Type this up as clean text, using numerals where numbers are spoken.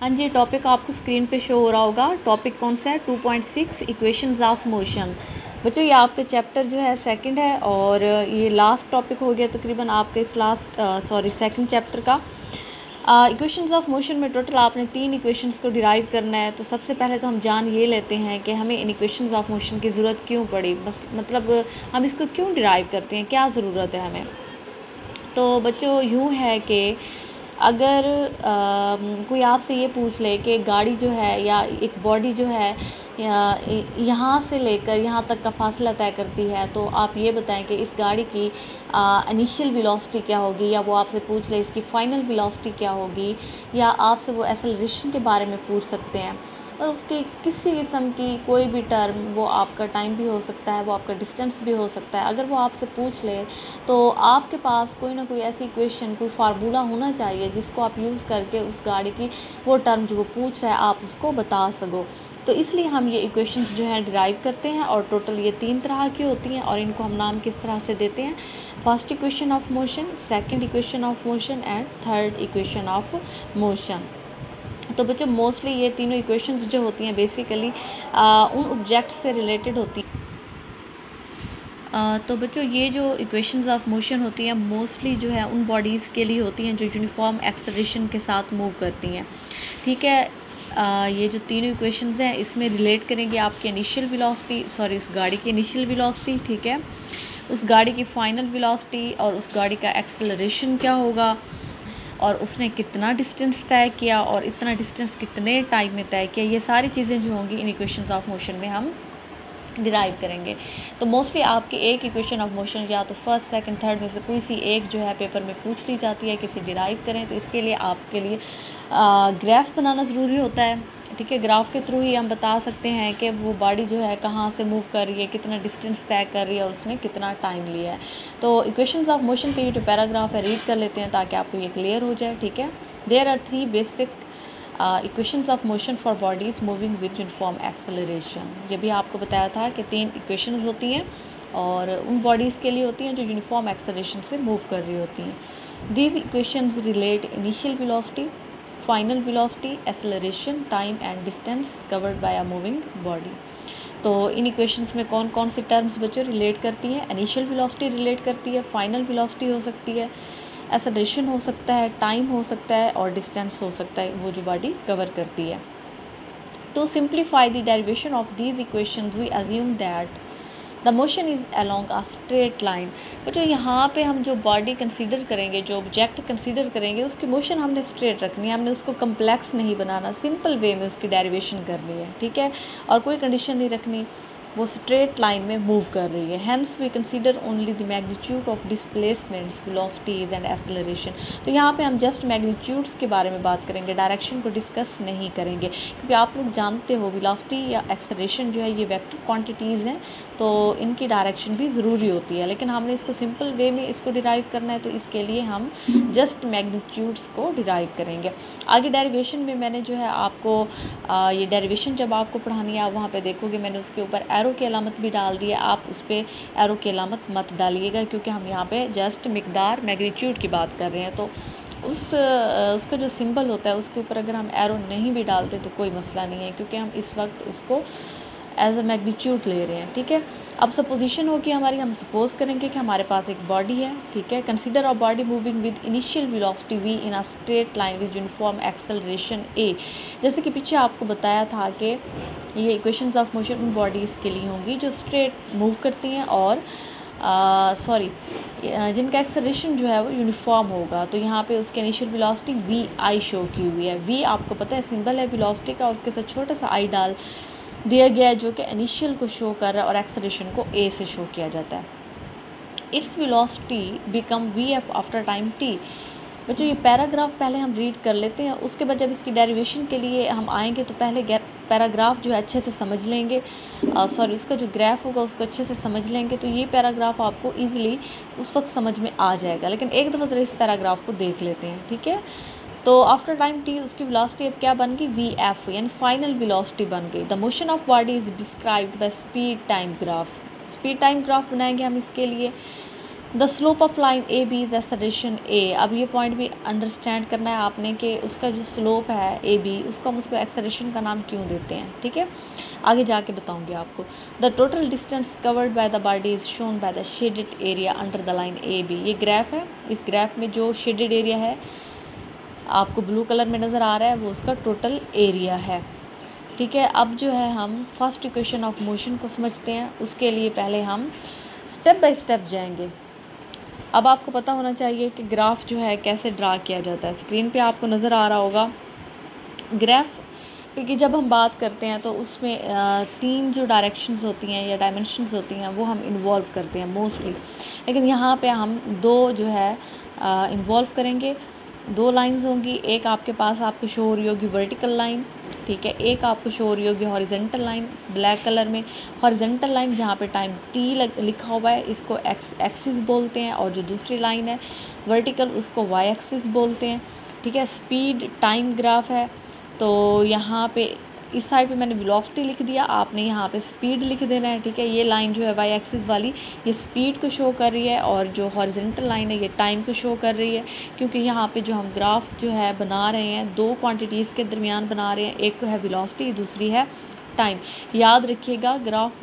हाँ जी, टॉपिक आपको स्क्रीन पे शो हो रहा होगा। टॉपिक कौन सा है? 2.6 इक्वेशंस ऑफ मोशन। बच्चों ये आपका चैप्टर जो है सेकंड है और ये लास्ट टॉपिक हो गया तकरीबन आपके इस सेकंड चैप्टर का। इक्वेशंस ऑफ मोशन में टोटल आपने 3 इक्वेशंस को डिराइव करना है। तो सबसे पहले तो हम जान ये लेते हैं कि हमें इन इक्वेशंस ऑफ मोशन की ज़रूरत क्यों पड़ी, बस मतलब हम इसको क्यों डिराइव करते हैं, क्या ज़रूरत है हमें। तो बच्चों यूँ है कि अगर कोई आपसे ये पूछ ले कि गाड़ी जो है या एक बॉडी जो है यहाँ से लेकर यहाँ तक का फासला तय करती है, तो आप ये बताएं कि इस गाड़ी की इनिशियल वेलोसिटी क्या होगी, या वो आपसे पूछ ले इसकी फ़ाइनल वेलोसिटी क्या होगी, या आपसे वो एक्सेलरेशन के बारे में पूछ सकते हैं। और उसकी किसी किस्म की कोई भी टर्म, वो आपका टाइम भी हो सकता है, वो आपका डिस्टेंस भी हो सकता है, अगर वो आपसे पूछ ले तो आपके पास कोई ना कोई ऐसी इक्वेशन, कोई फार्मूला होना चाहिए जिसको आप यूज़ करके उस गाड़ी की वो टर्म जो वो पूछ रहा है आप उसको बता सको। तो इसलिए हम ये इक्वेशंस जो है डिराइव करते हैं और टोटल ये 3 तरह की होती हैं और इनको हम नाम किस तरह से देते हैं? First equation of motion, second equation of motion and third equation of motion. तो बच्चों मोस्टली ये तीनों इक्वेशंस जो होती हैं बेसिकली उन ऑब्जेक्ट से रिलेटेड होती हैं। तो बच्चों ये जो इक्वेशंस ऑफ मोशन होती हैं मोस्टली जो है उन बॉडीज़ के लिए होती हैं जो यूनिफॉर्म एक्सेलरेशन के साथ मूव करती हैं। ठीक है, ये जो तीनों इक्वेशंस हैं इसमें रिलेट करेंगे आपकी इनिशियल वेलोसिटी, उस गाड़ी की इनिशियल वेलोसिटी, ठीक है, उस गाड़ी की फ़ाइनल वेलोसिटी और उस गाड़ी का एक्सेलरेशन क्या होगा और उसने कितना डिस्टेंस तय किया और इतना डिस्टेंस कितने टाइम में तय किया। ये सारी चीज़ें जो होंगी इन इक्वेशंस ऑफ मोशन में हम डिराइव करेंगे। तो मोस्टली आपकी एक इक्वेशन ऑफ मोशन या तो फर्स्ट सेकंड थर्ड में से कोई सी एक जो है पेपर में पूछ ली जाती है किसी डिराइव करें, तो इसके लिए आपके लिए ग्राफ बनाना ज़रूरी होता है। ठीक है, ग्राफ के थ्रू ही हम बता सकते हैं कि वो बॉडी जो है कहाँ से मूव कर रही है, कितना डिस्टेंस तय कर रही है और उसने कितना टाइम लिया है। तो इक्वेशंस ऑफ मोशन के ये जो पैराग्राफ है रीड कर लेते हैं ताकि आपको ये क्लियर हो जाए। ठीक है, there are 3 basic equations of motion for bodies moving with uniform acceleration. ये भी आपको बताया था कि 3 इक्वेशंस होती हैं और उन बॉडीज़ के लिए होती हैं जो यूनिफॉर्म एक्सेलरेशन से मूव कर रही होती हैं। These equations relate initial velocity, final velocity, acceleration, time and distance covered bye a moving body. तो इन इक्वेशंस में कौन कौन सी टर्म्स बच्चों रिलेट करती हैं? इनिशियल वेलोसिटी रिलेट करती है, फाइनल वेलोसिटी हो सकती है, एक्सेलरेशन हो सकता है, टाइम हो सकता है और डिस्टेंस हो सकता है, वो जो बॉडी कवर करती है। To simplify the derivation of these equations we assume that the motion is along a straight line. But जो यहाँ पे हम जो बॉडी कंसीडर करेंगे, जो ऑब्जेक्ट कंसीडर करेंगे, उसकी मोशन हमने स्ट्रेट रखनी है, हमने उसको कम्प्लेक्स नहीं बनाना, सिंपल वे में उसकी डेरिवेशन करनी है। ठीक है, और कोई कंडीशन नहीं रखनी, वो स्ट्रेट लाइन में मूव कर रही है। Hence we consider only the magnitude of displacements, velocities and acceleration. तो यहाँ पे हम जस्ट मैग्नीट्यूड्स के बारे में बात करेंगे, डायरेक्शन को डिस्कस नहीं करेंगे, क्योंकि आप लोग जानते हो वेलोसिटी या एक्सेलरेशन जो है ये वेक्टर क्वांटिटीज़ हैं, तो इनकी डायरेक्शन भी ज़रूरी होती है। लेकिन हमने इसको सिंपल वे में इसको डिराइव करना है, तो इसके लिए हम जस्ट मैग्नीट्यूड्स को डिराइव करेंगे। आगे डेरिवेशन में मैंने जो है आपको ये डेरिवेशन जब आपको पढ़ानी है आप वहाँ पे देखोगे मैंने उसके ऊपर एरो की अलामत भी डाल दी है। आप उस पर एरो की अलामत मत डालिएगा, क्योंकि हम यहाँ पे जस्ट मिकदार मैग्नीट्यूड की बात कर रहे हैं। तो उसका जो सिंबल होता है उसके ऊपर अगर हम एरो नहीं भी डालते तो कोई मसला नहीं है, क्योंकि हम इस वक्त उसको एज अ मैग्नीट्यूड ले रहे हैं। ठीक है, अब सपोजिशन होगी हमारी, हम सपोज करेंगे कि हमारे पास एक बॉडी है। ठीक है, consider a body moving with initial velocity v in a straight line with uniform acceleration a। जैसे कि पीछे आपको बताया था कि ये इक्वेशंस ऑफ मोशन उन बॉडीज़ के लिए होंगी जो स्ट्रेट मूव करती हैं और जिनका एक्सेलरेशन जो है वो यूनिफॉर्म होगा। तो यहाँ पे उसकी इनिशियल वेलोसिटी vi शो की हुई है। v आपको पता है सिंबल है वेलोसिटी का, और उसके साथ छोटा सा i डाल दिया गया है जो कि इनिशियल को शो कर रहा है और एक्सेलरेशन को a से शो किया जाता है। Its velocity become vf after time t। बच्चों ये पैराग्राफ पहले हम रीड कर लेते हैं, उसके बाद जब इसकी डेरिवेशन के लिए हम आएंगे तो पहले पैराग्राफ जो है अच्छे से समझ लेंगे, उसका जो ग्राफ होगा उसको अच्छे से समझ लेंगे, तो ये पैराग्राफ आपको ईजिली उस वक्त समझ में आ जाएगा। लेकिन एक दफ़ा ज़रा इस पैराग्राफ को देख लेते हैं। ठीक है, तो आफ्टर टाइम t उसकी वेलोसिटी अब क्या बन गई? vf, यानी फाइनल वेलोसिटी बन गई। The motion of body is described by speed time graph. Speed time graph बनाएंगे हम इसके लिए। The slope of line A B is acceleration a. अब ये पॉइंट भी अंडरस्टैंड करना है आपने कि उसका जो स्लोप है ए बी, उसको हम उसको एक्सेलरेशन का नाम क्यों देते हैं, ठीक है, आगे जाके बताऊंगी आपको। The total distance covered by the body is shown by the shaded area under the line A B. ये ग्राफ है, इस ग्राफ में जो शेडेड एरिया है आपको ब्लू कलर में नज़र आ रहा है वो उसका टोटल एरिया है, ठीक है। अब जो है हम फर्स्ट इक्वेशन ऑफ मोशन को समझते हैं, उसके लिए पहले हम स्टेप बाय स्टेप जाएंगे। अब आपको पता होना चाहिए कि ग्राफ जो है कैसे ड्रा किया जाता है। स्क्रीन पे आपको नज़र आ रहा होगा ग्राफ, क्योंकि जब हम बात करते हैं तो उसमें 3 जो डायरेक्शंस होती हैं या डायमेंशंस होती हैं वो हम इन्वॉल्व करते हैं मोस्टली, लेकिन यहाँ पे हम 2 जो है इन्वॉल्व करेंगे। 2 लाइंस होंगी, एक आपके पास आपको शो हो रही होगी वर्टिकल लाइन, ठीक है, एक आपको शो हो रही होगी हॉरिजेंटल लाइन ब्लैक कलर में। हॉरिजेंटल लाइन जहाँ पे टाइम टी लिखा हुआ है इसको एक्सिस बोलते हैं, और जो दूसरी लाइन है वर्टिकल उसको वाई एक्सिस बोलते हैं, ठीक है। स्पीड टाइम ग्राफ है, तो यहाँ पे इस साइड पे मैंने वेलोसिटी लिख दिया, आपने यहाँ पे स्पीड लिख देना है, ठीक है। ये लाइन जो है वाई एक्सिस वाली ये स्पीड को शो कर रही है, और जो हॉरिजॉन्टल लाइन है ये टाइम को शो कर रही है, क्योंकि यहाँ पे जो हम ग्राफ जो है बना रहे हैं 2 क्वांटिटीज़ के दरमियान बना रहे हैं, एक है वेलोसिटी दूसरी है टाइम। याद रखिएगा ग्राफ